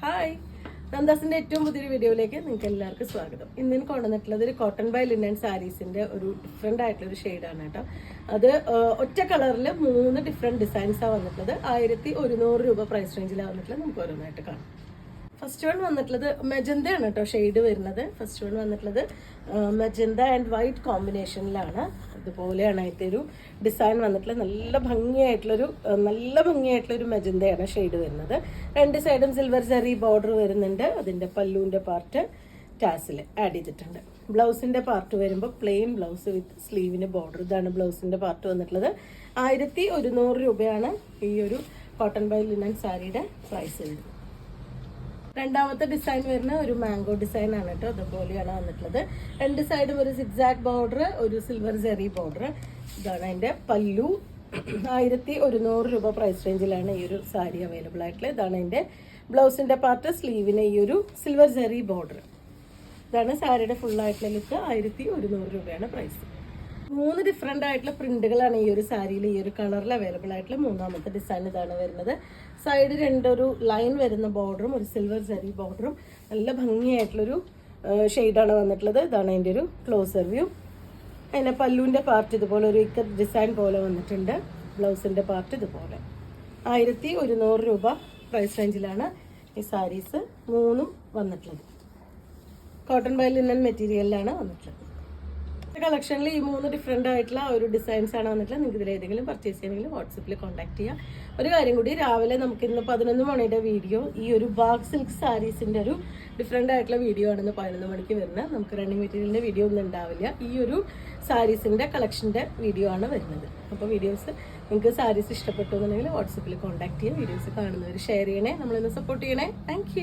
Hi, നന്ദാസിന്റെ ഏറ്റവും പുതിയൊരു വീഡിയോയിലേക്ക് നിങ്ങൾക്ക് എല്ലാവർക്കും സ്വാഗതം. ഇന്ന് കൊണ്ടുവന്നിട്ടുള്ളത് ഒരു കോട്ടൺ ബൈ ലിനൻ സാരീസിന്റെ ഒരു ഡിഫറെന്റ് ആയിട്ടുള്ള ഒരു ഷെയ്ഡാണ് കേട്ടോ. അത് ഒറ്റ കളറിൽ 3 ഡിഫറെന്റ് ഡിസൈൻസാണ് വന്നിട്ടുള്ളത്. 1100 രൂപ പ്രൈസ് റേഞ്ചിലാണ് വന്നിട്ടുള്ളത്. നമുക്ക് ഓരോന്നായിട്ട് കാണാം. ഫസ്റ്റ് വൺ വന്നിട്ടുള്ളത് മെജന്ത ആണ് കേട്ടോ ഷെയ്ഡ് വരുന്നത്. ഫസ്റ്റ് വൺ വന്നിട്ടുള്ളത് മെജന്ത ആൻഡ് വൈറ്റ് കോമ്പിനേഷനിലാണ്. ഇതുപോലെയാണ് അതിൻ്റെ ഒരു ഡിസൈൻ വന്നിട്ടുള്ളത്. നല്ല ഭംഗിയായിട്ടുള്ളൊരു മെജന്തയാണ് ഷെയ്ഡ് വരുന്നത്. രണ്ട് സൈഡും സിൽവർ ജെറി ബോർഡർ വരുന്നുണ്ട്. അതിൻ്റെ പല്ലുവിൻ്റെ പാർട്ട് ടാസിൽ ആഡ് ചെയ്തിട്ടുണ്ട്. ബ്ലൗസിൻ്റെ പാർട്ട് വരുമ്പോൾ പ്ലെയിൻ ബ്ലൗസ് വിത്ത് സ്ലീവിന് ബോർഡർ. ഇതാണ് ബ്ലൗസിൻ്റെ പാർട്ട് വന്നിട്ടുള്ളത്. 1100 രൂപയാണ് ഈ ഒരു കോട്ടൺ ബൈ ലിനൻ സാരിയുടെ പ്രൈസ് വരുന്നത്. രണ്ടാമത്തെ ഡിസൈൻ വരുന്ന ഒരു മാംഗോ ഡിസൈൻ ആണ് കേട്ടോ. അതുപോലെയാണ് വന്നിട്ടുള്ളത്. രണ്ട് സൈഡും ഒരു സിക്സാക് ബോർഡർ, ഒരു സിൽവർ ജെറി ബോർഡർ. ഇതാണ് അതിൻ്റെ പല്ലു. 1100 രൂപ പ്രൈസ് റേഞ്ചിലാണ് ഈ ഒരു സാരി അവൈലബിൾ ആയിട്ടുള്ളത്. ഇതാണ് അതിൻ്റെ ബ്ലൗസിൻ്റെ പാർട്ട്. സ്ലീവിന് ഈ ഒരു സിൽവർ ജെറി ബോർഡർ. ഇതാണ് സാരിയുടെ ഫുള്ളായിട്ടുള്ള ലുക്ക്. 1100 രൂപയാണ് പ്രൈസ്. 3 ഡിഫറെൻ്റ് ആയിട്ടുള്ള പ്രിന്റുകളാണ് ഈ ഒരു സാരിയിൽ ഈ ഒരു കളറിൽ അവൈലബിൾ ആയിട്ടുള്ള. മൂന്നാമത്തെ ഡിസൈൻ ഇതാണ് വരുന്നത്. സൈഡ് രണ്ടൊരു ലൈൻ വരുന്ന ബോർഡറും ഒരു സിൽവർ ജെറി ബോർഡറും നല്ല ഭംഗിയായിട്ടുള്ളൊരു ഷെയ്ഡാണ് വന്നിട്ടുള്ളത്. ഇതാണ് അതിൻ്റെ ഒരു ക്ലോസർ വ്യൂ. അതിൻ്റെ പല്ലുവിൻ്റെ പാർട്ട് ഇതുപോലെ ഒരു ഇക്കർ ഡിസൈൻ പോലെ വന്നിട്ടുണ്ട്. ബ്ലൗസിൻ്റെ പാർട്ട് ഇതുപോലെ. 1100 രൂപ പ്രൈസ് റേഞ്ചിലാണ് ഈ സാരീസ് 3 വന്നിട്ടുള്ളത്. കോട്ടൺ ബൈ ലിനൻ മെറ്റീരിയലിലാണ് വന്നിട്ടുള്ളത്. കളക്ഷനിൽ ഈ 3 ഡിഫറെൻ്റ് ആയിട്ടുള്ള ഒരു ഡിസൈൻസ് ആണ് വന്നിട്ടുള്ളത്. നിങ്ങൾക്ക് ഇതിൽ ഏതെങ്കിലും പർച്ചേസ് ചെയ്യണമെങ്കിൽ വാട്സപ്പിൽ കോൺടാക്ട് ചെയ്യാം. ഒരു കാര്യം കൂടി, രാവിലെ നമുക്ക് ഇന്ന് 11 മണിയുടെ വീഡിയോ, ഈ ഒരു ബാഗ് സിൽക്ക് സാരീസിൻ്റെ ഒരു ഡിഫറെൻ്റ് ആയിട്ടുള്ള വീഡിയോ ആണെന്ന് 11 മണിക്ക് വരുന്നത്. നമുക്ക് റണ്ണിങ് മെറ്റീരിയലിൻ്റെ വീഡിയോ ഒന്നും ഉണ്ടാവില്ല. ഈ ഒരു സാരീസിൻ്റെ കളക്ഷൻ്റെ വീഡിയോ ആണ് വരുന്നത്. അപ്പോൾ വീഡിയോസ് നിങ്ങൾക്ക് സാരീസ് ഇഷ്ടപ്പെട്ടു എന്നുണ്ടെങ്കിൽ വാട്സപ്പിൽ കോൺടാക്ട് ചെയ്യാം. വീഡിയോസ് കാണുന്നവർ ഷെയർ ചെയ്യണേ, നമ്മളിന്ന് സപ്പോർട്ട് ചെയ്യണേ. താങ്ക്